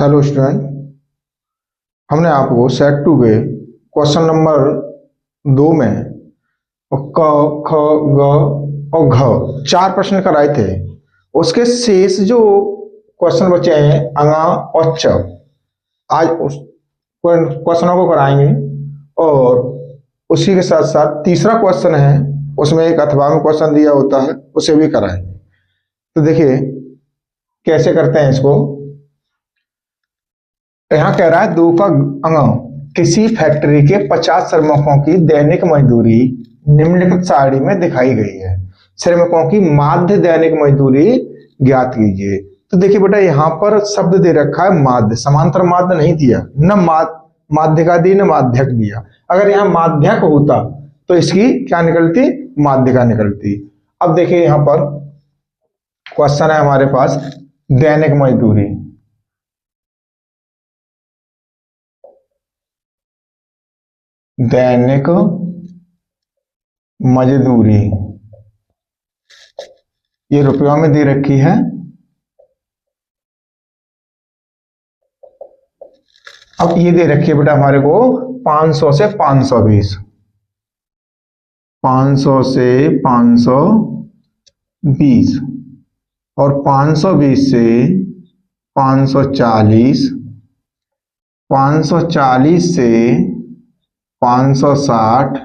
Hello student, हमने आपको set to के क्वेश्चन नंबर 2 में क ख ग और घ 4 प्रश्न कराए थे। उसके शेष जो क्वेश्चन बचे हैं अंगा और च, आज उस क्वेश्चनों को कराएंगे। और उसी के साथ साथ तीसरा क्वेश्चन है, उसमें एक अथवा में क्वेश्चन दिया होता है, उसे भी कराएंगे। तो देखिए कैसे करते हैं इसको। यहाँ कह रहा है 2 का अंग, किसी फैक्ट्री के 50 श्रमिकों की दैनिक मजदूरी निम्नलिखित सारणी में दिखाई गई है। श्रमिकों की माध्य दैनिक मजदूरी ज्ञात कीजिए। तो देखिए बेटा, यहाँ पर शब्द दे रखा है माध्य, समांतर माध्य नहीं दिया, न माध्यिका दी न माध्यक दिया। अगर यहाँ माध्यक होता तो इसकी क्या निकलती, माध्यिका निकलती। अब देखिए यहाँ पर क्वेश्चन है हमारे पास दैनिक मजदूरी। दैनिक मजदूरी ये रुपयों में दे रखी है। अब ये दे रखी है बेटा हमारे को 500 से 520, 500 से 520 और 520 से 540, 540 से 560,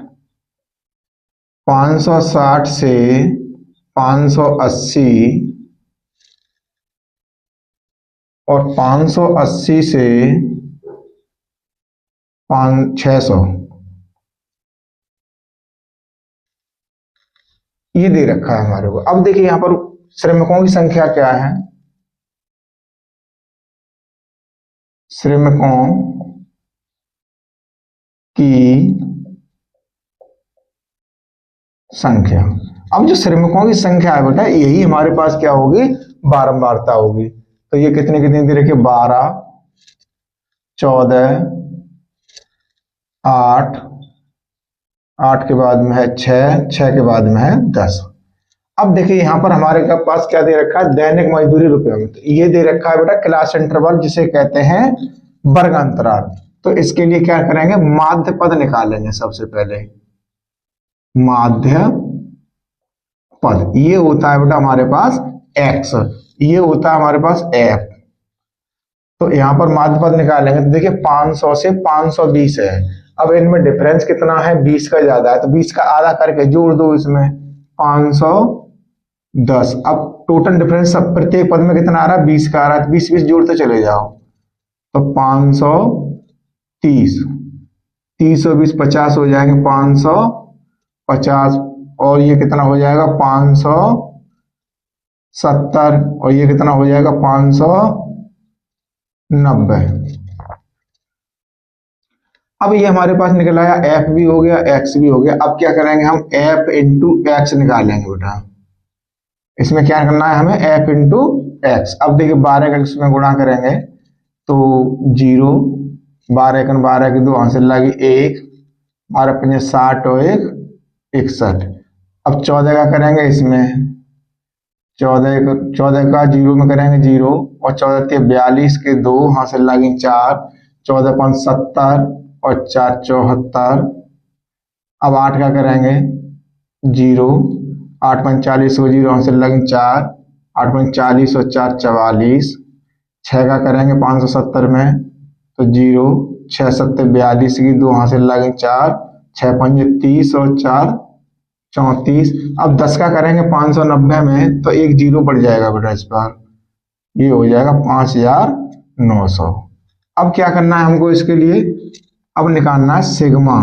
560 से 580 और 580 से 600 ये दे रखा है हमारे को। अब देखिए यहां पर श्रमिकों की संख्या क्या है। श्रमिकों की संख्या, अब जो श्रमिकों की संख्या है बेटा, यही हमारे पास क्या होगी, बारंबारता होगी। तो ये कितनी कितनी दे रखी है, 12, 14, 8, 8 के बाद में है 6, 6 के बाद में है 10। अब देखिए यहां पर हमारे पास क्या दे रखा है, दैनिक मजदूरी रुपयों में। तो ये दे रखा है बेटा क्लास इंटरवल, जिसे कहते हैं वर्ग अंतराल। तो इसके लिए क्या करेंगे, माध्य पद निकालेंगे। सबसे पहले माध्य पद ये होता है बेटा हमारे पास x, ये होता है हमारे पास f। तो यहां पर माध्य पद निकालेंगे। तो देखिए 500 से 520 है। अब इनमें डिफरेंस कितना है, 20 का ज्यादा है, तो 20 का आधा करके जोड़ दो इसमें, 510। अब टोटल डिफरेंस सब प्रत्येक पद में कितना आ रहा है, 20 का आ रहा है, तो 20 20 जोड़ते चले जाओ। तो 530, 30 और 20 50 हो जाएंगे, 550 और ये कितना हो जाएगा 570 और ये कितना हो जाएगा 590। अब ये हमारे पास निकल आया, f भी हो गया x भी हो गया। अब क्या करेंगे हम, f इंटू x निकालेंगे बेटा। इसमें क्या करना है हमें, f इंटू x। अब देखिए 12 का इसमें गुणा करेंगे तो 0, 12 का 12 की 2 हासिल लगी 1, 12 पंजे 60 और 1 61। अब 14 का करेंगे इसमें, 14 का 0 में करेंगे 0 और 14 42 के 2 हासिल लगी 4, 14 5 70 और 4 74। अब 8 का करेंगे 0, 8 5 40 को 0 हासिल लगी 4, 8 5 40 और 4 44। 6 का करेंगे 570 में तो 0, 6 7 42 की 2 हासिल लगी 4, 6 5 30 और 4 34। अब 10 का करेंगे 590 में तो एक 0 बढ़ जाएगा बेटा इस बार, ये हो जाएगा 5900। अब क्या करना है हमको इसके लिए, अब निकालना है sigma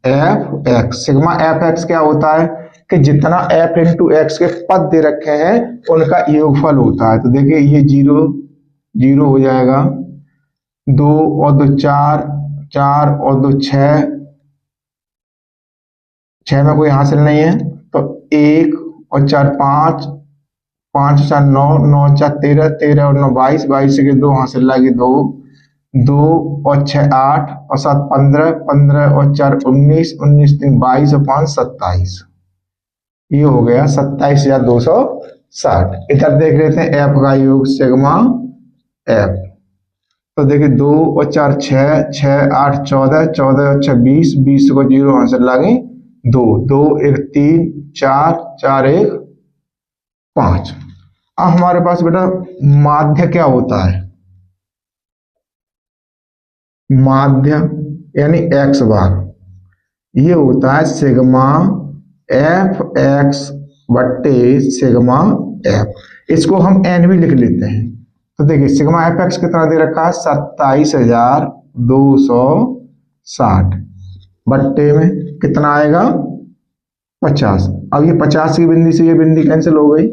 F x. Sigma F x क्या होता है कि जितना एफ इंटू एक्स के पद दे रखे हैं उनका योगफल होता है। तो देखिए ये 0 0 हो जाएगा, 2 और 2 4, 4 और 2 6, 6 में कोई हासिल नहीं है तो 1 और 4 5, 5 और 4 9, 9 और 4 13, 13 और 9 22, 22 के 2 हासिल लगी 2, 2 और 6 8 और 7 15, 15 और 4 19, 19 3 22 और 5 27। ये हो गया 27,260। इधर देख लेते हैं एफ का योग सिग्मा एफ। तो देखिए 2 और 4 6, 6 8 14, 14 और 6 20, 20 को 0 आंसर लागे 2, 2 1 3, 4 4 1 5। अब हमारे पास बेटा माध्य क्या होता है? माध्य यानी एक्स बार, ये होता है सिग्मा एफ एक्स बट्टे सिग्मा एफ। इसको हम एन भी लिख लेते हैं। तो देखिए सिग्मा एफ एक्स कितना दे रखा है? 27,260 बट्टे में कितना आएगा? 50। अब ये 50 की बिंदी से ये बिंदी कैंसिल हो गई।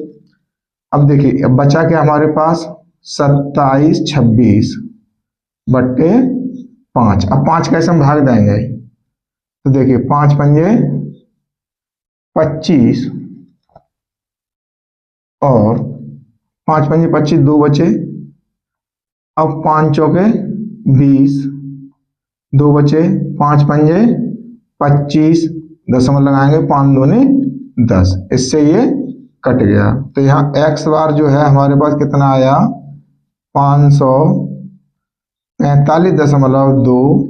अब देखिए अब बचा क्या हमारे पास? 27 26 बट्टे 5। अब 5 कैसे हम भाग देंगे? तो देखिए 5 पंजे 25 और 5 पंजे 25, 2 बचे। अब 5 चौके 20, 2 बचे, 5 पंजे 25, दशमलव लगाएंगे, 5 दूनी 10, इससे ये कट गया। तो यहाँ एक्स बार जो है हमारे पास कितना आया? 545.2।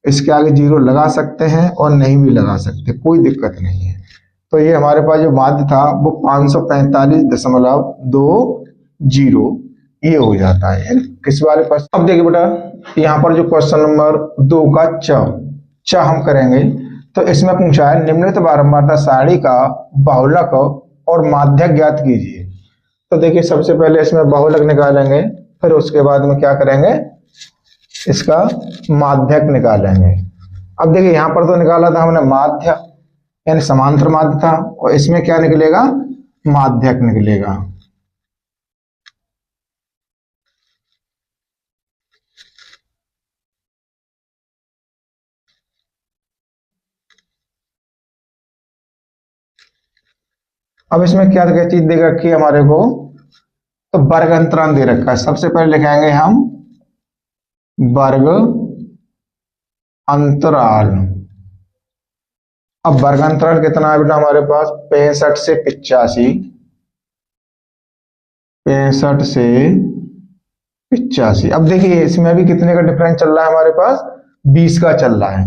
इसके आगे 0 लगा सकते हैं और नहीं भी लगा सकते, कोई दिक्कत नहीं है। तो ये हमारे पास जो माध्य था वो 545.20 ये हो जाता है किस वाले पर। अब देखिए बेटा यहाँ पर जो क्वेश्चन नंबर 2 का च हम करेंगे, तो इसमें पूछा है निम्नलिखित बारंबारता सारणी का बहुलक और माध्यक ज्ञात कीजिए। तो देखिए सबसे पहले इसमें बहुलक निकालेंगे, फिर उसके बाद में क्या करेंगे? इसका माध्यक निकालेंगे। अब देखिए यहाँ पर तो निकाला था हमने माध्य यानी समांतर माध्य था, और इसमें क्या निकलेगा? माध्यक निकलेगा। अब इसमें क्या क्या चीज दे रखी है हमारे को? तो वर्ग अंतराल दे रखा है। सबसे पहले लिखाएंगे हम वर्ग अंतराल। अब वर्ग अंतराल कितना है बेटा हमारे पास? 65 से 85, 65 से 85। अब देखिए इसमें भी कितने का डिफरेंस चल रहा है हमारे पास? 20 का चल रहा है।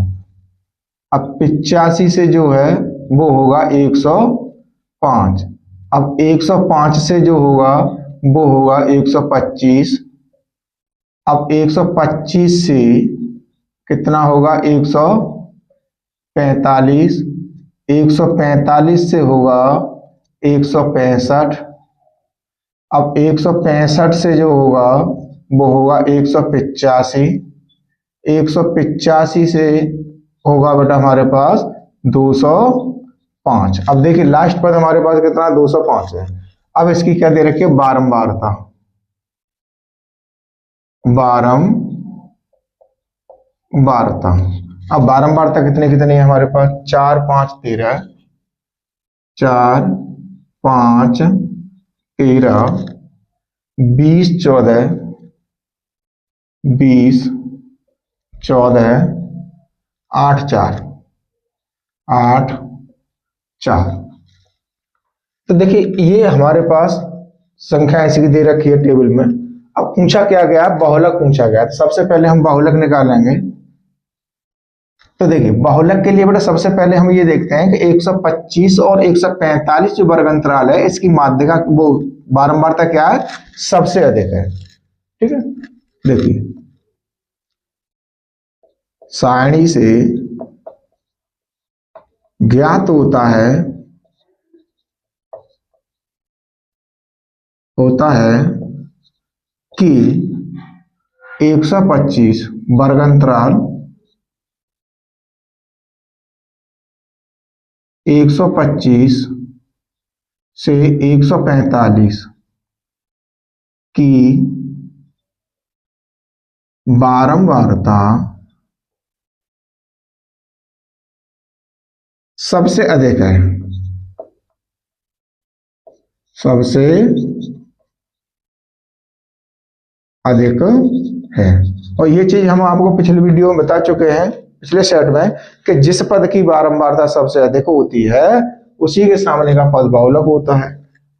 अब 85 से जो है वो होगा 105। अब 105 से जो होगा वो होगा 125। अब 125 से कितना होगा? 145। 145 से होगा 165। अब 165 से जो होगा वो होगा 185। 185 से होगा बेटा हमारे पास 205। अब देखिए लास्ट पद हमारे पास कितना? 205 है। अब इसकी क्या दे रखी है? बारंबारता। बारंबारता। अब बारंबारता कितने कितने है हमारे पास? 4 5 13, 4 5 13, 20 14, 20 14, 8 4, 8 4। तो देखिए ये हमारे पास संख्या ऐसी दे रखी है टेबल में। अब पूछा क्या गया? बहुलक पूछा गया। तो सबसे पहले हम बहुलक निकालेंगे। तो देखिए बहुलक के लिए बेटा सबसे पहले हम ये देखते हैं कि 125 और 145 जो वर्ग अंतराल है इसकी माध्यिका वो बारंबारता क्या है? सबसे अधिक है। ठीक है, देखिए सारणी से ज्ञात होता है कि 125 वर्ग अंतराल 125 से 145 की बारंबारता सबसे अधिक है। सबसे अधिक है। और ये चीज हम आपको पिछले वीडियो में बता चुके हैं, पिछले सेट में, कि जिस पद की बारंबारता सबसे अधिक होती है उसी के सामने का पद बहुलक होता है।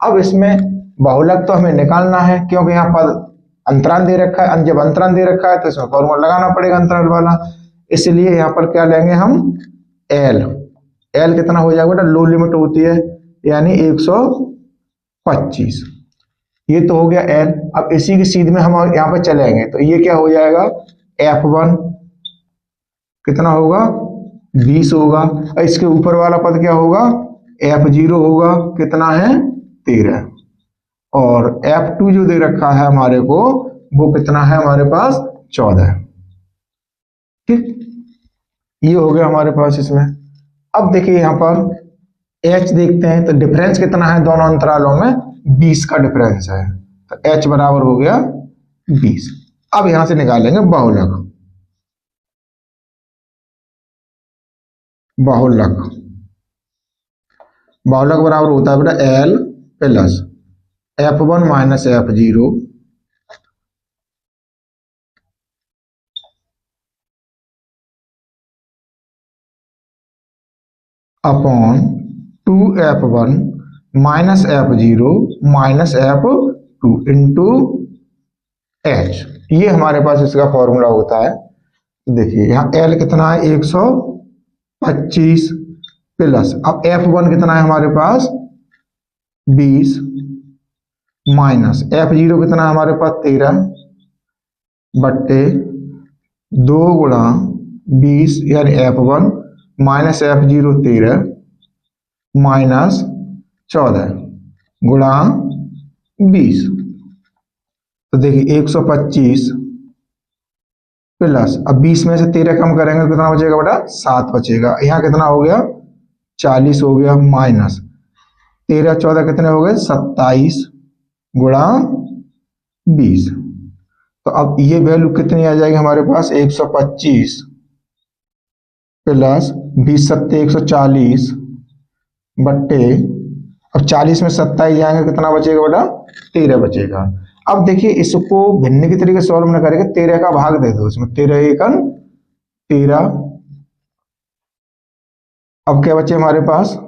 अब इसमें बहुलक तो हमें निकालना है क्योंकि यहाँ पद अंतराल दे रखा है, जब अंतराल दे रखा है तो इसमें फॉर्मूला लगाना पड़ेगा अंतराल वाला। इसलिए यहाँ पर क्या लेंगे हम, एल। एल कितना हो जाएगा बेटा, लो लिमिट होती है यानी 125। ये तो हो गया एल। अब इसी की सीध में हम यहाँ पर चलेंगे तो ये क्या हो जाएगा, F1 कितना होगा, 20 होगा। और इसके ऊपर वाला पद क्या होगा, F0 होगा, कितना है, 13। और F2 जो दे रखा है हमारे को वो कितना है हमारे पास, 14। ठीक, ये हो गया हमारे पास इसमें। अब देखिए यहाँ पर H देखते हैं तो डिफरेंस कितना है दोनों अंतरालों में, 20 का डिफरेंस है। तो H बराबर हो गया 20। अब यहां से निकालेंगे बहुलक। बहुलक बहुलक बराबर होता है बेटा L plus F1 minus F0 upon 2F1 minus F0 minus F2 into H। ये हमारे पास इसका फॉर्मूला होता है। देखिए यहाँ L कितना है, 125 प्लस, अब F1 कितना है हमारे पास, 20 माइनस F0 कितना है हमारे पास, 13 बट्टे 2 गुणा 20 यानी F1 माइनस F0 13 माइनस 14 गुणा 20। तो देखिए 125 प्लस, अब 20 में से 13 कम करेंगे तो कितना बचेगा बेटा, 7 बचेगा। यहाँ कितना हो गया, 40 हो गया, माइनस 13 14 कितने हो गए, 27 गुणा 20। तो अब ये वैल्यू कितनी आ जाएगी हमारे पास, 125 प्लस 20 सत्ते 140 बट्टे, अब 40 में 27 जाएंगे कितना बचेगा बेटा, 13 बचेगा। अब देखिए इसको भिन्न की तरीके से सॉल्व न करेंगे, 13 का भाग दे दो इसमें, 13 एकन 13। अब क्या बचे हमारे पास,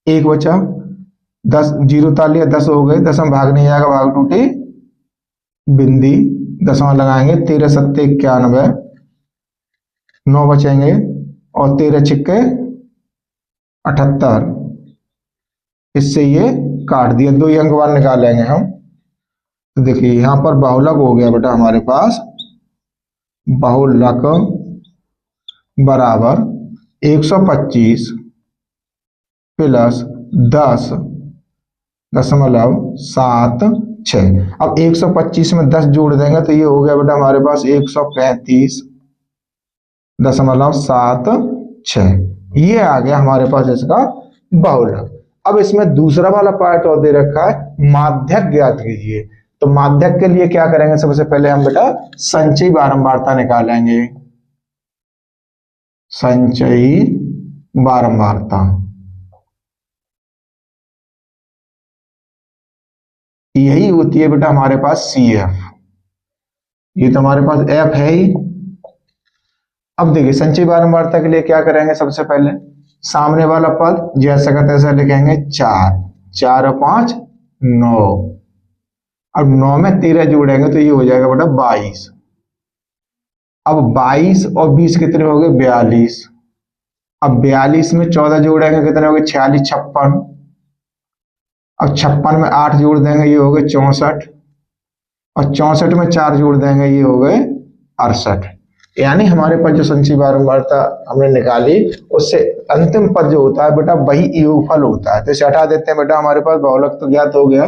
एक बचा, 10 जीरो ताल लिया, 10 हो गए, 10 में भाग नहीं आएगा, भाग टूटी बिंदी, 10 लगाएंगे, 13 सत्ते 91, 9 बचेंगे और 13 छिक्के 78। इससे ये काट दिया, 2 अंक बार निकालेंगे हम। तो देखिए यहां पर बहुलक हो गया बेटा हमारे पास, बहुलक बराबर 125 प्लस 10.76। अब 125 में 10 जोड़ देंगे तो ये हो गया बेटा हमारे पास 135.76। ये आ गया हमारे पास इसका बहुलक। अब इसमें दूसरा वाला पार्ट और दे रखा है, माध्यक ज्ञात कीजिए। तो माध्यक के लिए क्या करेंगे, सबसे पहले हम बेटा संचयी बारंबारता निकालेंगे। संचयी बारंबारता यही होती है बेटा हमारे पास CF। ये तो हमारे पास F है ही। अब देखिए संचयी बारंबारता के लिए क्या करेंगे, सबसे पहले सामने वाला पद जैसा का तैसा लिखेंगे, 4 4 और 5 9। अब 9 में 13 जोड़ेंगे तो ये हो जाएगा बेटा 22। अब 22 और 20 कितने हो गए, 42। अब 42 में 14 जोड़ेंगे कितने हो गए, 46 56। अब 56 में 8 जोड़ देंगे, ये हो गए 64। और 64 में 4 जोड़ देंगे, ये हो गए 68। यानी हमारे पास जो संचयी बारंबारता हमने निकाली उससे अंतिम पद जो होता है बेटा वही योगफल होता है। तो इसे हटा देते हैं बेटा, हमारे पास बहुलक तो ज्ञात हो गया।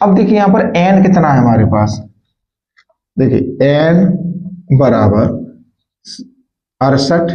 अब देखिए यहां पर n कितना है हमारे पास, देखिए n बराबर 68।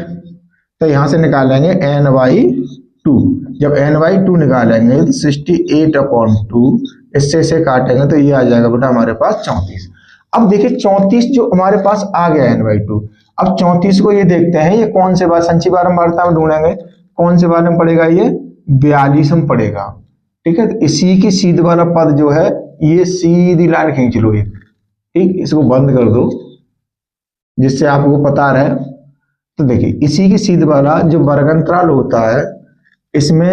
तो यहां से निकालेंगे n/2। जब n/2 निकालेंगे तो 68/2, इससे से काटेंगे तो ये आ जाएगा बेटा हमारे पास 34। अब देखिए 34 जो हमारे पास आ गया n/2। अब 34 को ये देखते हैं, ये कौन से बार संचयी बारंबारता में ढूंढेंगे, कौन से बार में पड़ेगा, ये 42 में पड़ेगा। ठीक है, तो इसी की सीध वाला पद जो है, ये सीधी लाइन खींच लो एक, ठीक, इसको बंद कर दो जिससे आपको पता रहे। तो देखिए इसी की सीध वाला जो वर्गंतराल होता है इसमें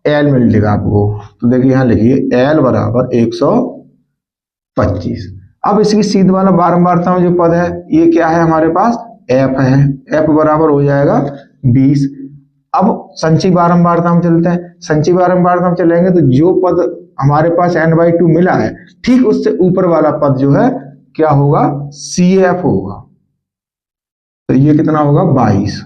एल मिलेगा आपको। तो देखिए यहाँ लिखिए एल बराबर 125। अब इसकी सीध वाला बारंबारता में जो पद है ये क्या है हमारे पास, एफ है। एफ बराबर हो जाएगा 20। अब संचयी बारंबारता में चलते हैं। संचयी बारंबारता में चलेंगे तो जो पद हमारे पास n/2 मिला है ठीक उससे ऊपर वाला पद जो है क्या होगा, सी एफ होगा। तो ये कितना होगा 22।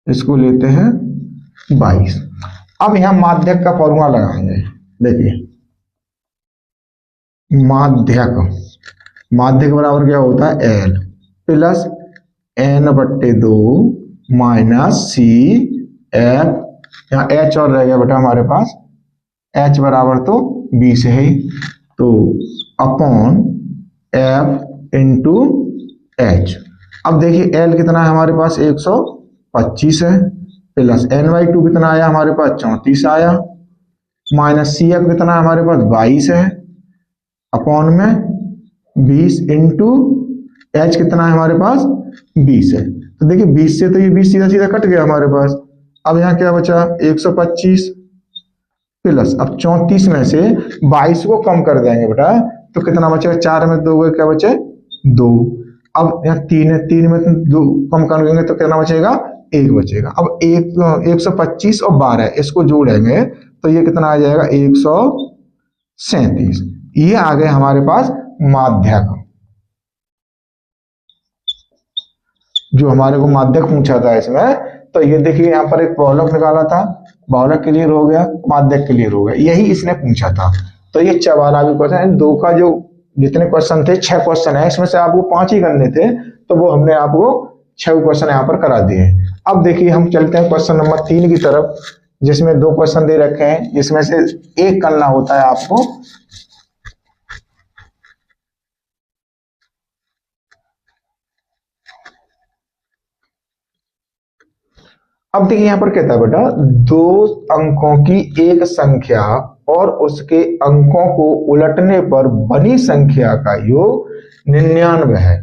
इसको लेते हैं 22। अब यहां माध्यक का फॉर्मूला लगाएंगे। देखिए माध्यक, माध्यक बराबर क्या होता है, L plus n/2 minus C F. यहाँ एच और रह गया बेटा हमारे पास, एच बराबर तो 20 है ही, तो अपॉन एफ इंटू एच। अब देखिए एल कितना है हमारे पास 125 है, प्लस n/2 कितना आया हमारे पास 34 आया, माइनस सी एफ कितना है हमारे पास 22 है, अपॉन में 20 इंटू एच कितना है हमारे पास 20 है। तो देखिए 20 से तो ये 20 सीधा सीधा कट गया हमारे पास। अब यहाँ क्या बचा 125 प्लस, अब 34 में से 22 को कम कर देंगे बेटा तो कितना बचेगा, 4 में 2 क्या बचे 2। अब यहाँ 3 है, 3 में 2 कम कर देंगे तो कितना बचेगा 1 बचेगा। अब 125 और 12 इसको जोड़ेंगे तो ये कितना आ जाएगा 137। ये आ गए हमारे पास माध्यक। जो हमारे को माध्यक पूछा था इसमें, तो ये देखिए यहाँ पर एक बहुलक निकाला था, बहुलक क्लियर हो गया, माध्यक क्लियर हो गया, यही इसने पूछा था। तो ये 44वां क्वेश्चन, दो का जो जितने क्वेश्चन थे 6 क्वेश्चन है, इसमें से आपको 5 ही करने थे, तो वो हमने आपको 6 क्वेश्चन यहाँ पर करा दिए। अब देखिए हम चलते हैं क्वेश्चन नंबर 3 की तरफ, जिसमें 2 क्वेश्चन दे रखे हैं, जिसमें से एक करना होता है आपको। अब देखिए यहां पर कहता है बेटा 2 अंकों की एक संख्या और उसके अंकों को उलटने पर बनी संख्या का योग 99 है।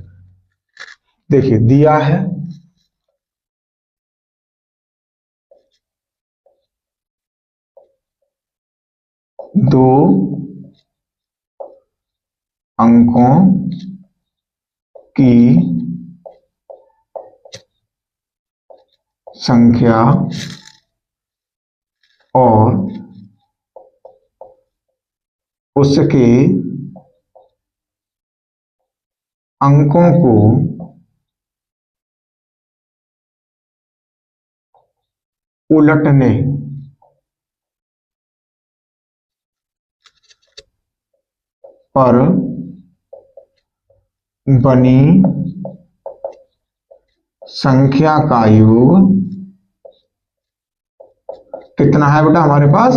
देखिए दिया है 2 अंकों की संख्या और उसके अंकों को उलटने पर बनी संख्या का योग कितना है बेटा हमारे पास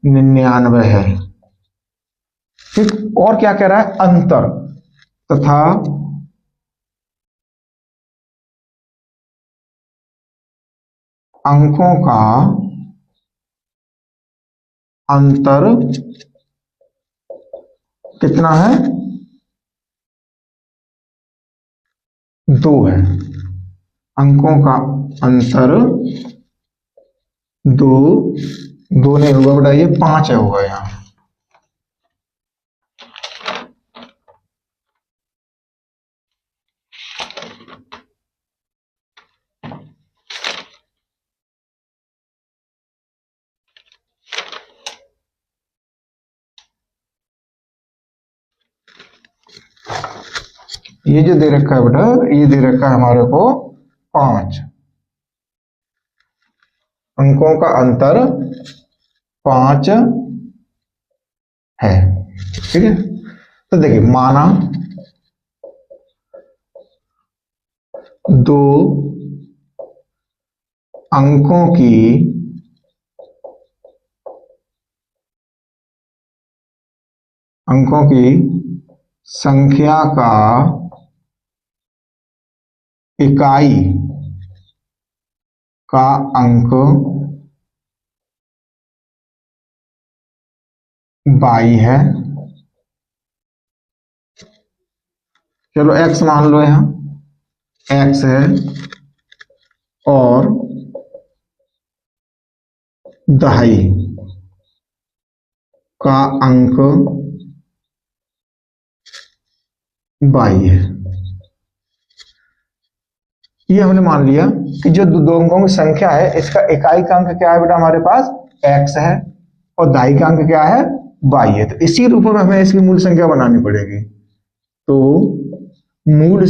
99 है। ठीक, और क्या कह रहा है, अंतर तथा अंकों का अंतर कितना है 2 है। अंकों का अंतर 2 नहीं होगा बेटा, ये 5 है होगा यहाँ। ये जो दे रखा है बेटा, ये दे रखा है हमारे को 5 अंकों का अंतर 5 है। ठीक है, तो देखिए माना 2 अंकों की संख्या का इकाई का अंक 22 है। चलो x मान लो, यहां x है, और दहाई का अंक 22 है। ये हमने मान लिया कि जो दो अंकों की संख्या है इसका इकाई का अंक क्या है बेटा, हमारे पास x है और दहाई का अंक क्या है, y है। तो इसी रूप में हमें इसकी मूल संख्या बनानी पड़ेगी। तो मूल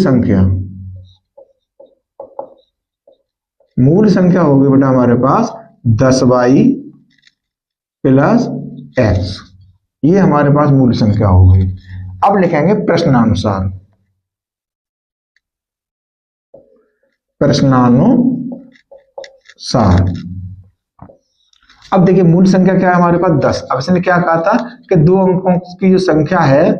संख्या होगी बेटा हमारे पास 10y प्लस x, ये हमारे पास मूल संख्या हो गई। अब लिखेंगे प्रश्नानुसार। अब देखिए मूल संख्या क्या है हमारे पास 10। अब इसने क्या कहा था कि दो अंकों की जो संख्या है,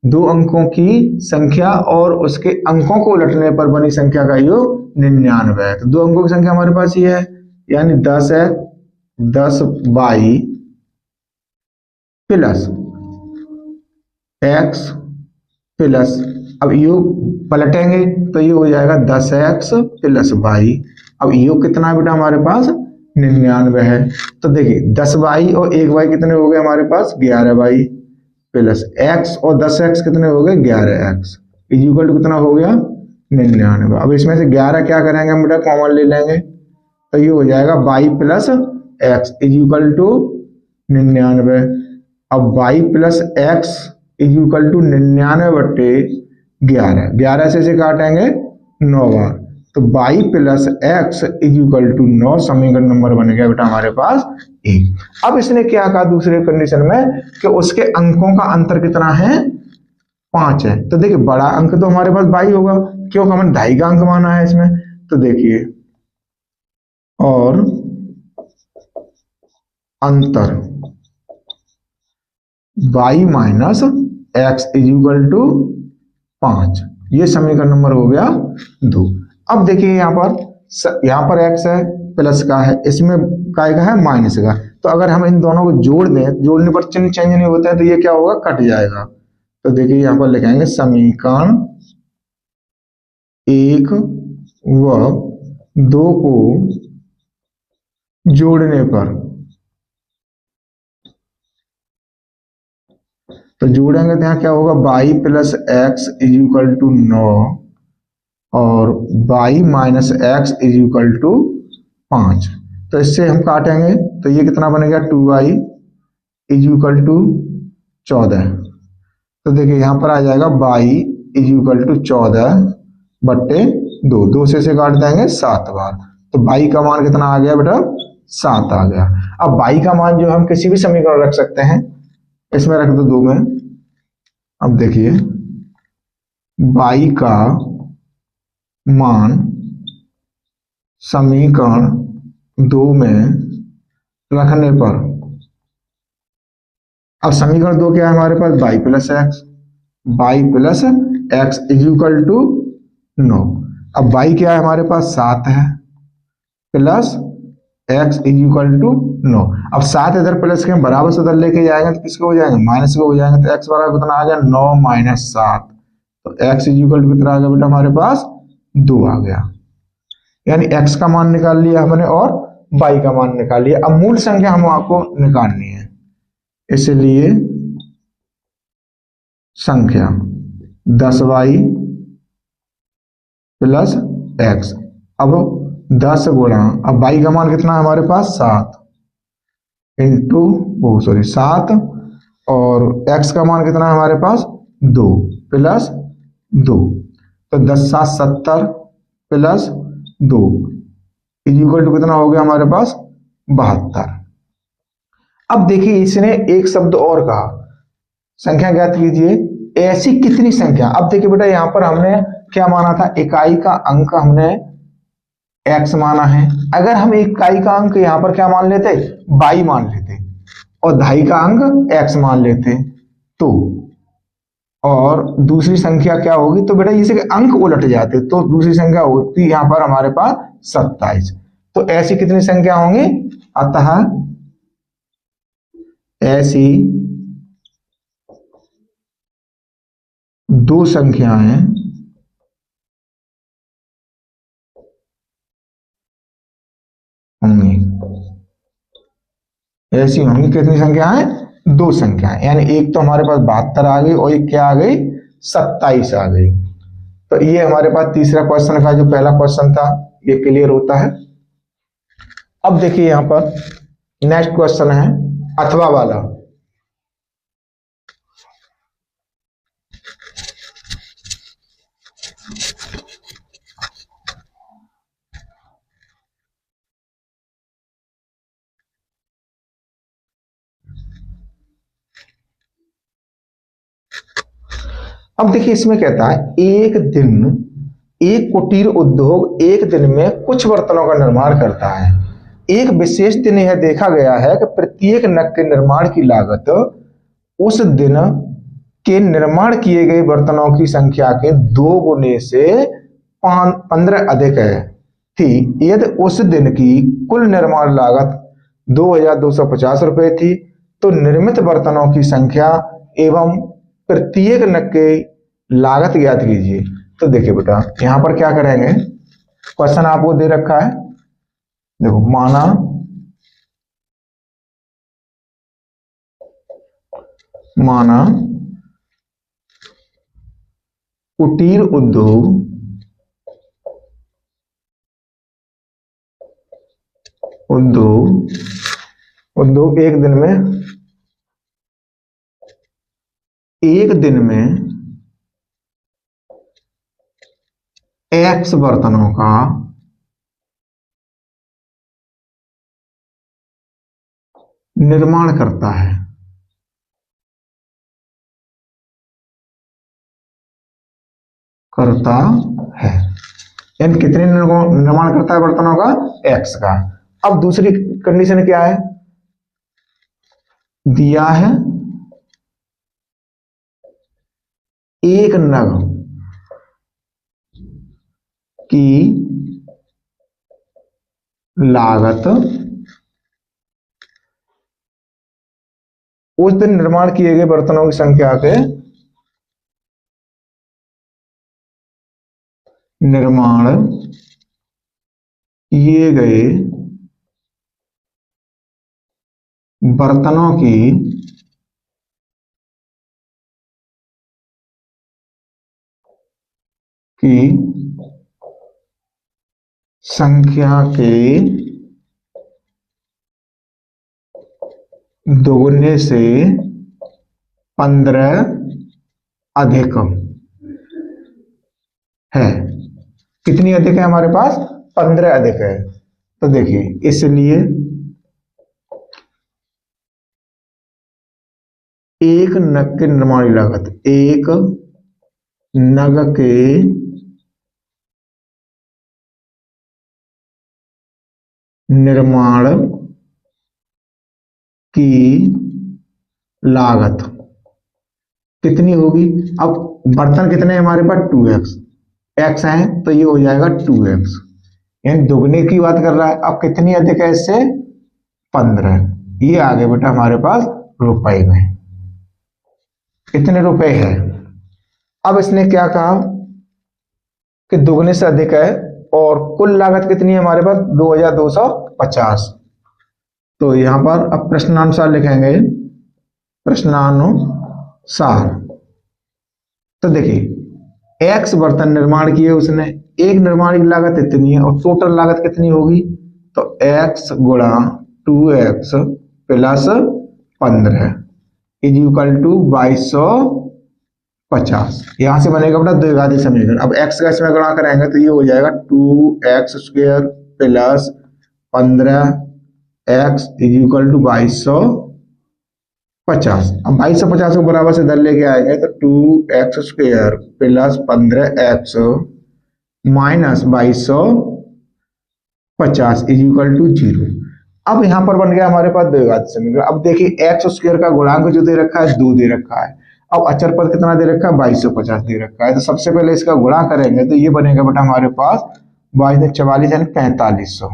दो अंकों की संख्या और उसके अंकों को उलटने पर बनी संख्या का योग 99 है। तो दो अंकों की संख्या हमारे पास ये है, यानी 10 है, 10y प्लस x प्लस, अब योग पलटेंगे तो ये हो जाएगा 10x प्लस y। अब योग कितना है बेटा हमारे पास 99 है। तो देखिए 10y और 1y कितने हो गए हमारे पास 11y प्लस x और 10x कितने हो गए 11x, इक्वल टू कितना हो गया 99। अब इसमें से 11 क्या करेंगे हम बेटा कॉमन ले लेंगे, तो ये हो जाएगा y plus x equal to 99। अब y plus x equal to 99/11, 11 से काटेंगे 9 बार, तो y plus x equal to 9 समीकरण नंबर बन गया बेटा हमारे पास 1। अब इसने क्या कहा दूसरे कंडीशन में कि उसके अंकों का अंतर कितना है 5 है। तो देखिए बड़ा अंक तो हमारे पास 22 होगा क्योंकि हमने ढाई का अंक माना है इसमें। तो देखिए और अंतर y minus x equal to 5, ये समीकरण नंबर हो गया 2। अब देखिए यहाँ पर x है प्लस का है, इसमें काय का है माइनस का। तो अगर हम इन दोनों को जोड़ दें, जोड़ने पर चिन्ह चेंज नहीं होता है, तो ये क्या होगा कट जाएगा। तो देखिए यहाँ पर लिखेंगे समीकरण 1 व 2 को जोड़ने पर, तो जोड़ेंगे तो यहाँ क्या होगा y plus x equal to 9 और y minus x equal to 5। तो इससे हम काटेंगे तो ये कितना बनेगा 2y इक्वल टू 14। तो देखिए यहाँ पर आ जाएगा y इक्वल टू 14/2, 2 से काट देंगे 7 बार, तो y का मान कितना आ गया बेटा 7 आ गया। अब y का मान जो हम किसी भी समीकरण रख सकते हैं, इसमें रख दो 2 में। अब देखिए y का मान समीकरण 2 में रखने पर, अब समीकरण 2 क्या है हमारे पास y plus x equal to 9। अब y क्या है हमारे पास 7 है प्लस x इक्वल टू 9। अब 7 इधर प्लस के हम बराबर से उधर लेके जाएंगे तो किसको हो जाएंगे माइनस को हो जाएंगे। तो x बराबर कितना आ गया 9 माइनस 7, तो x इक्वल टू कितना आ गया बेटा हमारे पास 2 आ गया। यानी x का मान निकाल लिया हमने और y का मान निकाल लिया। अब मूल संख्या हम आपको निकालनी है, इसलिए संख्या 10y प्लस एक्स। अब 10 गुणा, अब y का मान कितना है हमारे पास 7 इंटू 7 और x का मान कितना है हमारे पास 2 प्लस 2, तो 10 7 70 प्लस 2 इक्वल टू कितना हो गया हमारे पास 72। अब देखिए इसने एक शब्द और कहा, संख्या ज्ञात कीजिए ऐसी कितनी संख्या। अब देखिए बेटा यहाँ पर हमने क्या माना था, इकाई का अंक हमने x माना है। अगर हम इकाई का अंक यहाँ पर क्या मान लेते y मान लेते और दहाई का अंक x मान लेते, तो और दूसरी संख्या क्या होगी, तो बेटा इसे अंक उलट जाते, तो दूसरी संख्या होती यहाँ पर हमारे पास 27। तो ऐसी कितनी संख्या होंगी, अतः ऐसी दो संख्याएं होंगी, ऐसी होंगी। कितनी संख्या है? 2 संख्याएं, यानी एक तो हमारे पास 72 आ गई और एक क्या आ गई? 27 आ गई। तो ये हमारे पास तीसरा क्वेश्चन का जो पहला क्वेश्चन था ये क्लियर होता है। अब देखिए यहां पर नेक्स्ट क्वेश्चन है अथवा वाला। अब देखिए इसमें कहता है एक कुटीर उद्योग एक दिन में कुछ बर्तनों का निर्माण करता है। एक विशेष दिन यह देखा गया है कि प्रत्येक नग के निर्माण की लागत उस दिन के निर्माण किए गए बर्तनों की संख्या के 2 गुने से 15 अधिक है थी। यदि उस दिन की कुल निर्माण लागत 2250 रुपए थी तो निर्मित बर्तनों की संख्या एवं प्रत्येक नग की लागत ज्ञात कीजिए। तो देखिए बेटा यहां पर क्या करेंगे, क्वेश्चन आपको दे रखा है, देखो माना कुटीर उद्योग एक दिन में एक्स बर्तनों का निर्माण करता है। यानी कितने निर्माण करता है बर्तनों का? एक्स का। अब दूसरी कंडीशन क्या है, दिया है एक नग की लागत उस दिन निर्माण किए गए बर्तनों की संख्या के निर्माण किए गए बर्तनों की संख्या के दोगुने से 15 अधिक है। कितनी अधिक है हमारे पास? 15 अधिक है। तो देखिए इसलिए एक नग के निर्माण की लागत, एक नग के निर्माण की लागत कितनी होगी? अब बर्तन कितने हैं हमारे पास? 2x, x है तो ये हो जाएगा 2x, यानी दुगने की बात कर रहा है। अब कितनी अधिक है इससे? 15। ये आ गए बेटा हमारे पास रुपए में, कितने रुपए है। अब इसने क्या कहा कि दुगने से अधिक है और कुल लागत कितनी है हमारे पास? 2250। तो यहां पर अब प्रश्नानुसार लिखेंगे, प्रश्नानुसार। तो देखिए एक्स बर्तन निर्माण किए उसने, एक निर्माण की लागत इतनी है और टोटल लागत कितनी होगी? तो x गुणा 2x plus 15 is equal to 2250। यहां से बनेगा बेटा द्विघाती समीकरण। अब x का इसमें गुणा करेंगे तो ये हो जाएगा 2x² plus 15x is equal to 2250। अब 2250 को बराबर से इधर लेके आएंगे तो 2x² plus 15x minus 2250 is equal to 0। अब यहां पर बन गया हमारे पास द्विघाती समीकरण। अब देखिए x² का गुणांक जो दे रखा है 2 दे रखा है, अब अचर पद कितना दे रखा है? 2250 दे रखा है। तो सबसे पहले इसका गुणा करेंगे तो ये बनेगा बेटा हमारे पास 2244 यानी 4500,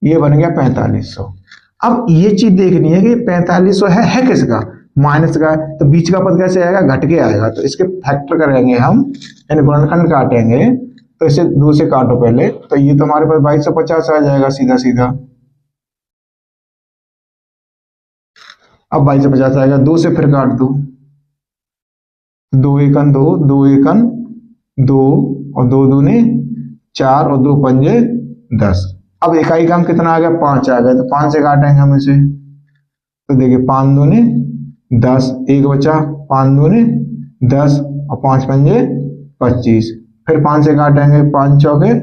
ये बन गया 4500। अब ये चीज देखनी है कि 4500 है किसका? माइनस का, तो बीच का पद कैसे आएगा? घट के आएगा। तो इसके फैक्टर करेंगे हम, यानी गुणनखंड काटेंगे। तो इसे 2 से काटो पहले, तो ये तो हमारे पास 2250 आ जाएगा सीधा सीधा। अब 22 से 50 आएगा, 2 से फिर काट दो, 2 एकन 2, 2 एकन 2 और 2 दूने 4 और 2 पंजे 10। अब इकाई का हम कितना आ गया, 5 आ गया, तो 5 से काटेंगे हम इसे, तो देखिए 5 दूने 10, एक बचा, 5 दूने 10 और 5 पंजे 25, फिर 5 से काटेंगे, 5 चौके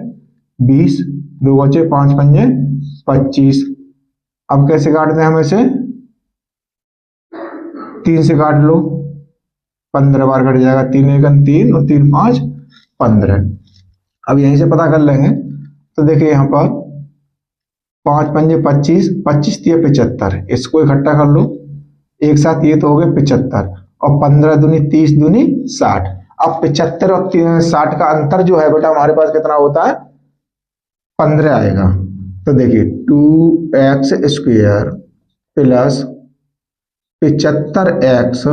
20, 2 बचे, 5 पंजे 25। अब कैसे काटते हैं हम इसे, 3 से काट लो, 15 बार कट जाएगा, 3 एकन 3 और 3 5 15। अब यहीं से पता कर लेंगे, तो देखिए यहाँ पर 5 पंजे 25, 25 दिए 75, इसको इकट्ठा कर लो एक साथ, ये तो हो गए 75 और 15 दूनी 30 दूनी 60। अब 75 और 60 का अंतर जो है बेटा हमारे पास कितना होता है, 15 आएगा। तो देखिए 2x स्क्वायर प्लस 75x,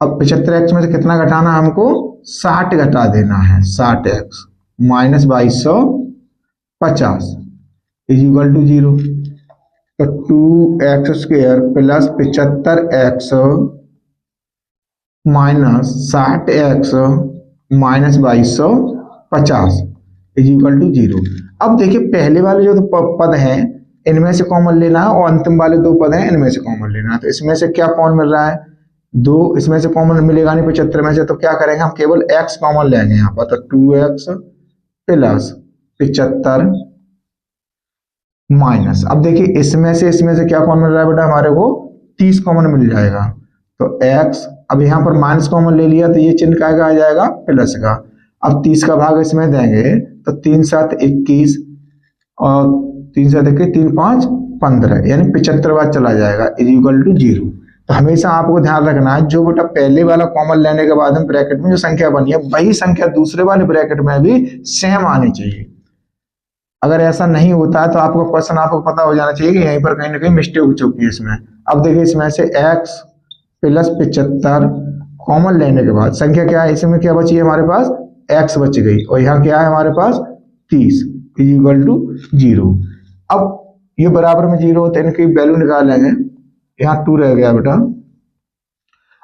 अब 75x में से कितना घटाना है हमको, 60 घटा देना है, 60x minus 2250 is equal to 0। तो 2x square plus 75x minus 60x minus 2250 is equal to 0। अब देखिए पहले वाले जो पद हैं इनमें से कॉमन लेना है और अंतिम वाले 2 पद हैं इनमें से कॉमन लेना है। तो इसमें से क्या कॉमन मिल रहा है, 2 इसमें से कॉमन मिलेगा नहीं 75 में से, तो क्या करेंगे हम केवल x कॉमन लेंगे यहाँ पर। तो 2x प्लस 75 माइनस, अब देखिए इसमें से क्या कॉमन मिल रहा है बेटा हमारे को, 30 कॉमन मिल जाएगा। तो x, अब यहाँ पर माइनस कॉमन ले लिया तो ये चिन्ह का आ जाएगा प्लस का। अब 30 का भाग इसमें देंगे तो 3 7 21 और 3 7 21 3 5 15 यानी 75 बार चला जाएगा इज इक्वल टू 0। तो हमेशा आपको ध्यान रखना है जो बेटा पहले वाला कॉमन लेने के बाद हम ब्रैकेट में जो संख्या बनी है वही संख्या दूसरे वाले ब्रैकेट में भी सेम आनी चाहिए। अगर ऐसा नहीं होता है तो आपको क्वेश्चन आपको पता हो जाना चाहिए कि यहीं पर कहीं ना कहीं मिस्टेक हो चुकी है इसमें। अब देखिए इसमें से x प्लस 75 कॉमन लेने के बाद संख्या क्या है, इसमें क्या बची है हमारे पास, x बच गई और यहाँ क्या है हमारे पास 30 इज इक्वल टू 0। अब ये बराबर में 0 होते हैं, इनकी वैल्यू निकालेंगे, यहाँ 2 रह गया बेटा।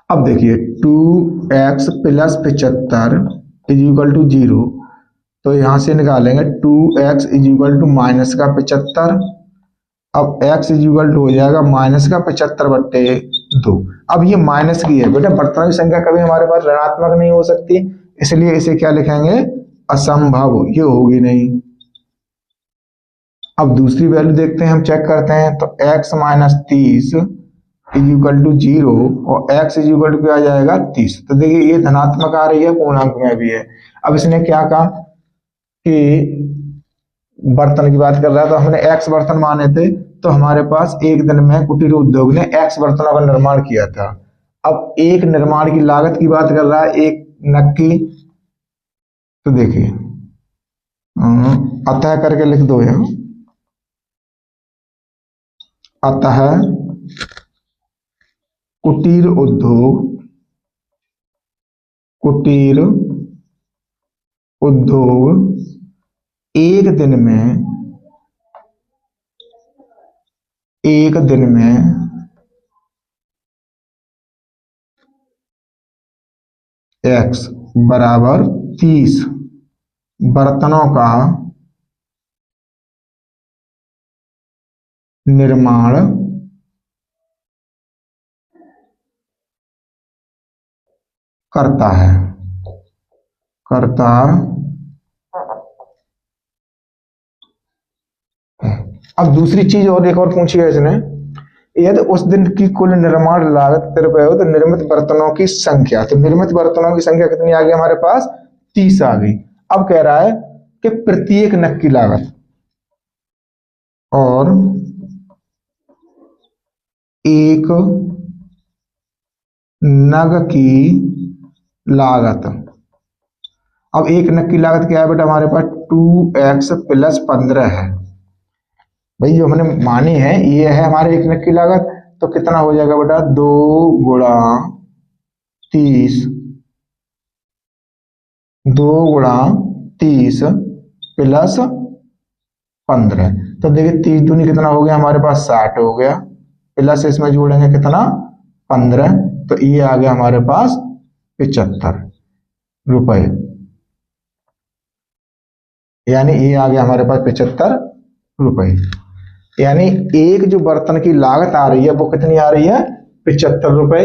अब देखिए 2x plus 75 is equal to 0, तो यहां से निकालेंगे 2x is equal to minus का 75। अब x इज इक्वल टू हो जाएगा माइनस का 75/2। अब ये माइनस की है बेटा, बर्तनों की संख्या कभी हमारे पास ऋणात्मक नहीं हो सकती, इसलिए इसे क्या लिखेंगे, असंभव, ये होगी नहीं। अब दूसरी वैल्यू देखते हैं, हम चेक करते हैं, तो x minus 30 is equal to 0 और x इज इक्वल टू क्या आ जाएगा 30। तो देखिए ये धनात्मक आ रही है, पूर्णांक में भी है। अब इसने क्या कहा कि बर्तन की बात कर रहा है, तो हमने x बर्तन माने थे, तो हमारे पास एक दिन में कुटीर उद्योग ने x बर्तनों का निर्माण किया था। अब एक निर्माण की लागत की बात कर रहा है, एक नग की, तो देखिए अतः करके लिख दो यहाँ, अतः कुटीर उद्योग एक दिन में x बराबर 30 बर्तनों का निर्माण करता है। अब दूसरी चीज और एक और पूछी है इसने, यदि उस दिन की कुल निर्माण लागत रुपए हो तो निर्मित बर्तनों की संख्या, तो निर्मित बर्तनों की संख्या कितनी आ गई हमारे पास, 30 आ गई। अब कह रहा है कि प्रत्येक नग की लागत और एक नग की लागत। अब एक नग की लागत क्या है बेटा हमारे पास, 2x प्लस 15 है भाई, जो हमने मानी है ये है हमारे एक नग की लागत। तो कितना हो जाएगा बेटा, 2 गुणा 30, 2 गुणा 30 प्लस 15। तो देखिए 30 दूनी कितना हो गया हमारे पास, 60 हो गया। प्लस इसमें जोड़ेंगे कितना 15, तो ये आ गया हमारे पास 75 रुपए, यानी ये आ गया हमारे पास 75 रुपए। यानी एक जो बर्तन की लागत आ रही है वो कितनी आ रही है 75 रुपए,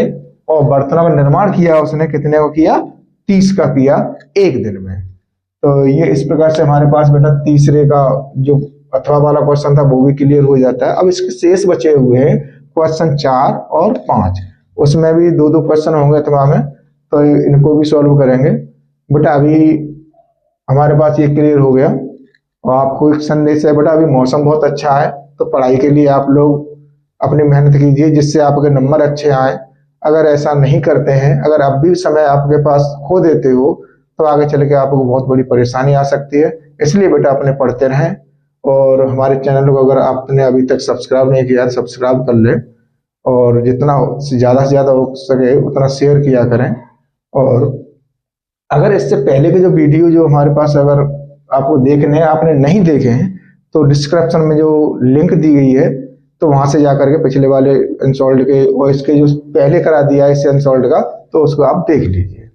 और बर्तनों का निर्माण किया उसने कितने को किया 30 का किया एक दिन में। तो ये इस प्रकार से हमारे पास बेटा तीसरे का जो अथवा वाला क्वेश्चन था वो भी क्लियर हो जाता है। अब इसके शेष बचे हुए हैं क्वेश्चन 4 और 5, उसमें भी दो दो क्वेश्चन होंगे अथवा में, तो इनको भी सॉल्व करेंगे। बेटा अभी हमारे पास ये क्लियर हो गया, और आपको एक संदेश है बेटा, अभी मौसम बहुत अच्छा है तो पढ़ाई के लिए आप लोग अपनी मेहनत कीजिए जिससे आपके नंबर अच्छे आए। अगर ऐसा नहीं करते हैं, अगर अब भी समय आपके पास खो देते हो तो आगे चल के आपको बहुत बड़ी परेशानी आ सकती है। इसलिए बेटा अपने पढ़ते रहें, और हमारे चैनल को अगर आपने अभी तक सब्सक्राइब नहीं किया सब्सक्राइब कर ले, और जितना ज़्यादा से ज़्यादा हो सके उतना शेयर किया करें। और अगर इससे पहले के जो वीडियो जो हमारे पास अगर आपको देखने हैं आपने नहीं देखे हैं तो डिस्क्रिप्शन में जो लिंक दी गई है तो वहां से जाकर के पिछले वाले इंसॉल्ट के और इसके जो पहले करा दिया है इससे इंसॉल्ट का, तो उसको आप देख लीजिए।